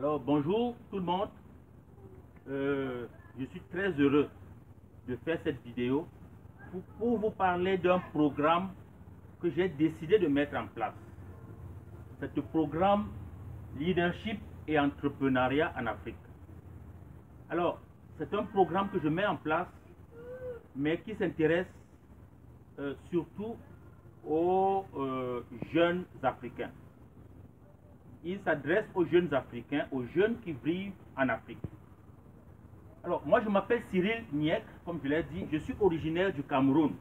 Alors bonjour tout le monde, je suis très heureux de faire cette vidéo pour vous parler d'un programme que j'ai décidé de mettre en place. C'est le programme Leadership et Entrepreneuriat en Afrique. Alors, c'est un programme que je mets en place, mais qui s'intéresse surtout aux jeunes Africains. Il s'adresse aux jeunes Africains, aux jeunes qui vivent en Afrique. Alors, moi je m'appelle Cyril Niek, comme je l'ai dit, je suis originaire du Cameroun.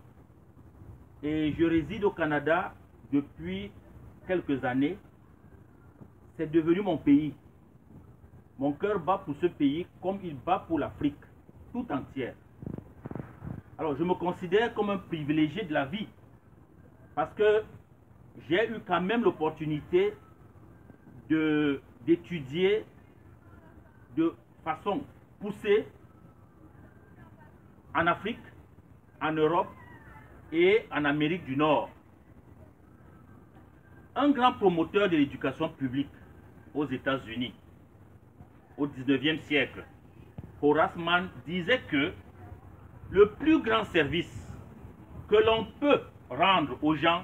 Et je réside au Canada depuis quelques années. C'est devenu mon pays. Mon cœur bat pour ce pays comme il bat pour l'Afrique tout entière. Alors, je me considère comme un privilégié de la vie parce que j'ai eu quand même l'opportunité d'étudier de façon poussée en Afrique, en Europe et en Amérique du Nord. Un grand promoteur de l'éducation publique aux États-Unis au 19e siècle, Horace Mann, disait que le plus grand service que l'on peut rendre aux gens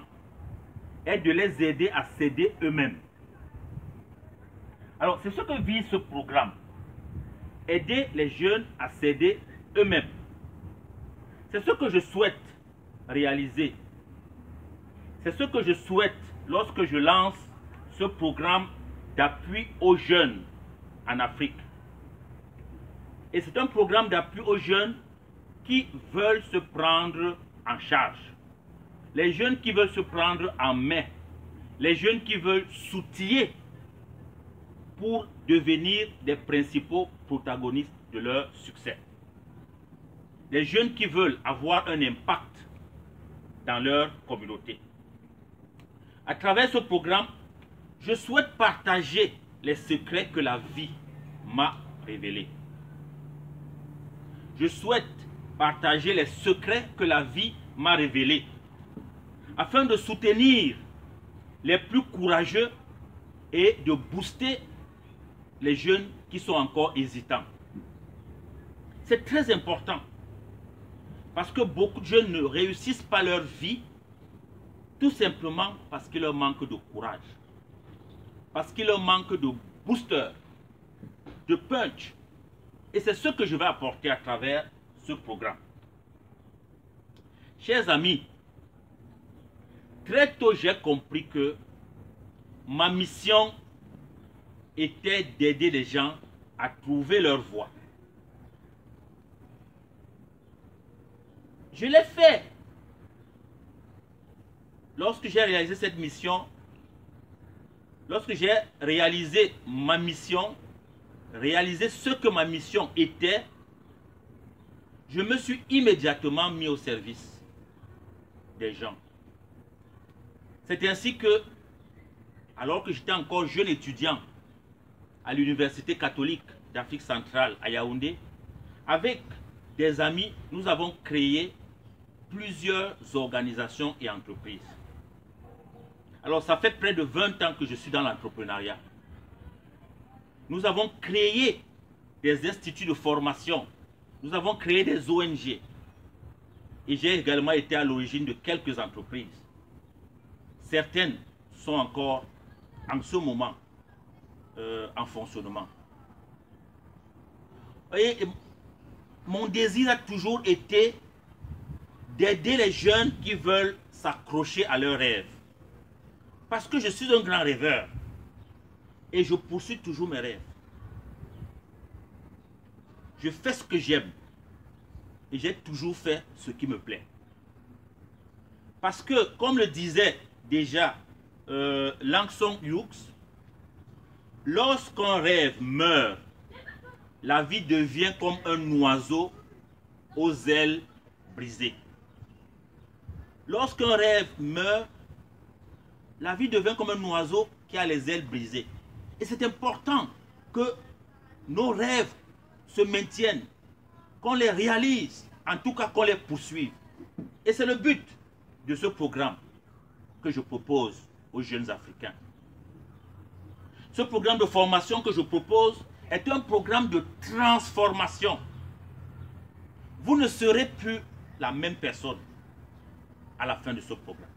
est de les aider à s'aider eux-mêmes. Alors, c'est ce que vise ce programme. Aider les jeunes à s'aider eux-mêmes. C'est ce que je souhaite réaliser. C'est ce que je souhaite lorsque je lance ce programme d'appui aux jeunes en Afrique. Et c'est un programme d'appui aux jeunes qui veulent se prendre en charge. Les jeunes qui veulent se prendre en main. Les jeunes qui veulent s'outiller pour devenir des principaux protagonistes de leur succès. Les jeunes qui veulent avoir un impact dans leur communauté. À travers ce programme, je souhaite partager les secrets que la vie m'a révélés. Je souhaite partager les secrets que la vie m'a révélés afin de soutenir les plus courageux et de booster les jeunes qui sont encore hésitants. C'est très important parce que beaucoup de jeunes ne réussissent pas leur vie tout simplement parce qu'il leur manque de courage, parce qu'il leur manque de booster, de punch. Et c'est ce que je vais apporter à travers ce programme. Chers amis, très tôt j'ai compris que ma mission était d'aider les gens à trouver leur voie. Je l'ai fait. Lorsque j'ai réalisé cette mission, lorsque j'ai réalisé ma mission, réalisé ce que ma mission était, je me suis immédiatement mis au service des gens. C'est ainsi que, alors que j'étais encore jeune étudiant à l'Université catholique d'Afrique centrale à Yaoundé, avec des amis, nous avons créé plusieurs organisations et entreprises. Alors, ça fait près de 20 ans que je suis dans l'entrepreneuriat. Nous avons créé des instituts de formation. Nous avons créé des ONG. Et j'ai également été à l'origine de quelques entreprises. Certaines sont encore en ce moment en fonctionnement. Et mon désir a toujours été d'aider les jeunes qui veulent s'accrocher à leurs rêves. Parce que je suis un grand rêveur et je poursuis toujours mes rêves. Je fais ce que j'aime et j'ai toujours fait ce qui me plaît. Parce que, comme le disait déjà Lang Song Yuk, lorsqu'un rêve meurt, la vie devient comme un oiseau aux ailes brisées. Lorsqu'un rêve meurt, la vie devient comme un oiseau qui a les ailes brisées. Et c'est important que nos rêves se maintiennent, qu'on les réalise, en tout cas qu'on les poursuive. Et c'est le but de ce programme que je propose aux jeunes Africains. Ce programme de formation que je propose est un programme de transformation. Vous ne serez plus la même personne à la fin de ce programme.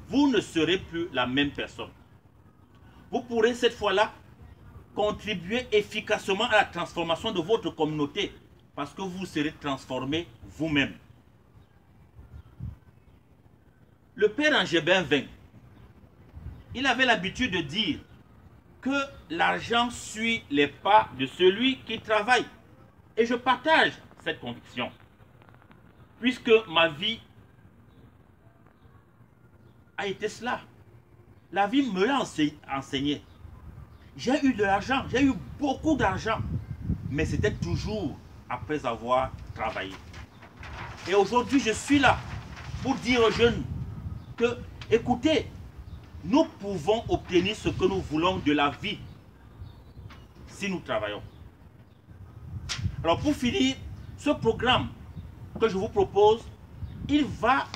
Vous ne serez plus la même personne. Vous pourrez cette fois-là contribuer efficacement à la transformation de votre communauté parce que vous serez transformé vous-même. Le père Angébin Vin, il avait l'habitude de dire que l'argent suit les pas de celui qui travaille. Et je partage cette conviction. Puisque ma vie a été cela. La vie me l'a enseigné. J'ai eu de l'argent, j'ai eu beaucoup d'argent. Mais c'était toujours après avoir travaillé. Et aujourd'hui, je suis là pour dire aux jeunes que, écoutez, nous pouvons obtenir ce que nous voulons de la vie si nous travaillons. Alors pour finir, ce programme que je vous propose, il va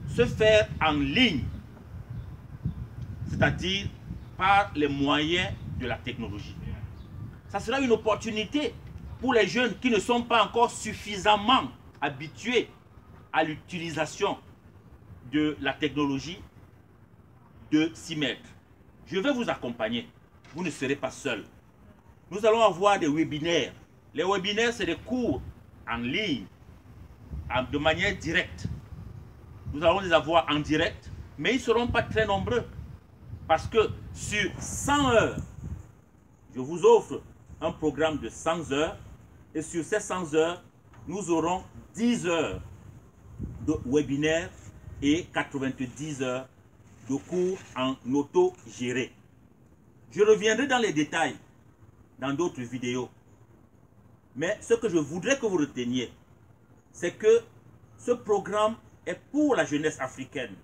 se faire en ligne, c'est-à-dire par les moyens de la technologie. Ça sera une opportunité pour les jeunes qui ne sont pas encore suffisamment habitués à l'utilisation de la technologie de s'y mettre. Je vais vous accompagner. Vous ne serez pas seul. Nous allons avoir des webinaires. Les webinaires, c'est des cours en ligne, de manière directe. Nous allons les avoir en direct, mais ils ne seront pas très nombreux. Parce que sur 100 heures, je vous offre un programme de 100 heures. Et sur ces 100 heures, nous aurons 10 heures de webinaire et 90 heures de cours en auto-géré. Je reviendrai dans les détails dans d'autres vidéos. Mais ce que je voudrais que vous reteniez, c'est que ce programme est pour la jeunesse africaine,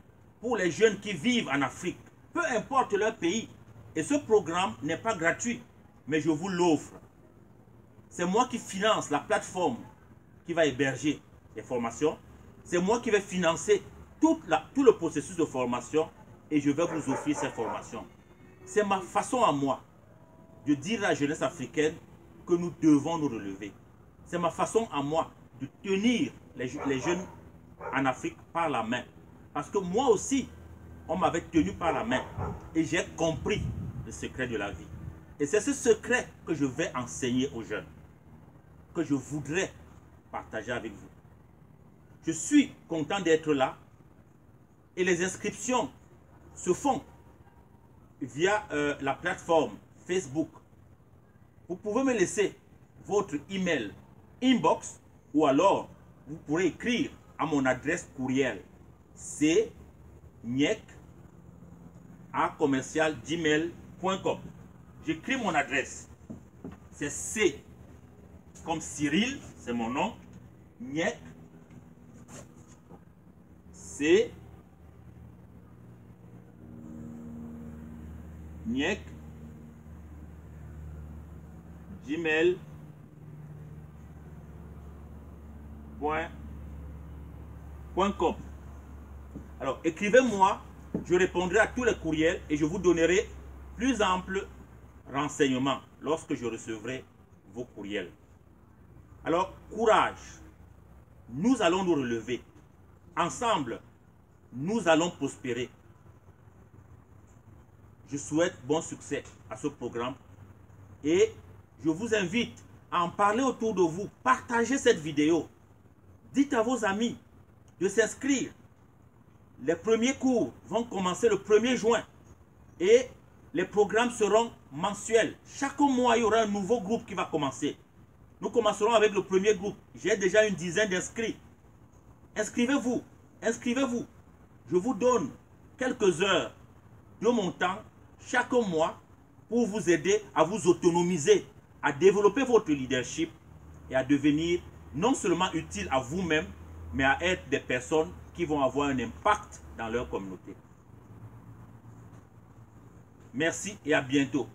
pour les jeunes qui vivent en Afrique, peu importe leur pays. Et ce programme n'est pas gratuit, mais je vous l'offre. C'est moi qui finance la plateforme qui va héberger les formations. C'est moi qui vais financer tout le processus de formation et je vais vous offrir ces formations. C'est ma façon à moi de dire à la jeunesse africaine que nous devons nous relever. C'est ma façon à moi de tenir les jeunes en Afrique par la main. Parce que moi aussi, on m'avait tenu par la main et j'ai compris le secret de la vie. Et c'est ce secret que je vais enseigner aux jeunes, que je voudrais partager avec vous. Je suis content d'être là et les inscriptions se font via la plateforme Facebook. Vous pouvez me laisser votre email inbox ou alors vous pourrez écrire à mon adresse courriel cniek@gmail.com. J'écris mon adresse. C'est C comme Cyril, c'est mon nom. Niek. C. Niek. gmail.com. Alors, écrivez-moi, je répondrai à tous les courriels et je vous donnerai plus ample renseignements lorsque je recevrai vos courriels. Alors, courage, nous allons nous relever. Ensemble, nous allons prospérer. Je souhaite bon succès à ce programme et je vous invite à en parler autour de vous. Partagez cette vidéo. Dites à vos amis de s'inscrire. Les premiers cours vont commencer le 1er juin et les programmes seront mensuels. Chaque mois, il y aura un nouveau groupe qui va commencer. Nous commencerons avec le premier groupe. J'ai déjà une dizaine d'inscrits. Inscrivez-vous. Inscrivez-vous. Je vous donne quelques heures de mon temps chaque mois pour vous aider à vous autonomiser, à développer votre leadership et à devenir non seulement utile à vous-même, mais à être des personnes qui vont avoir un impact dans leur communauté. Merci et à bientôt.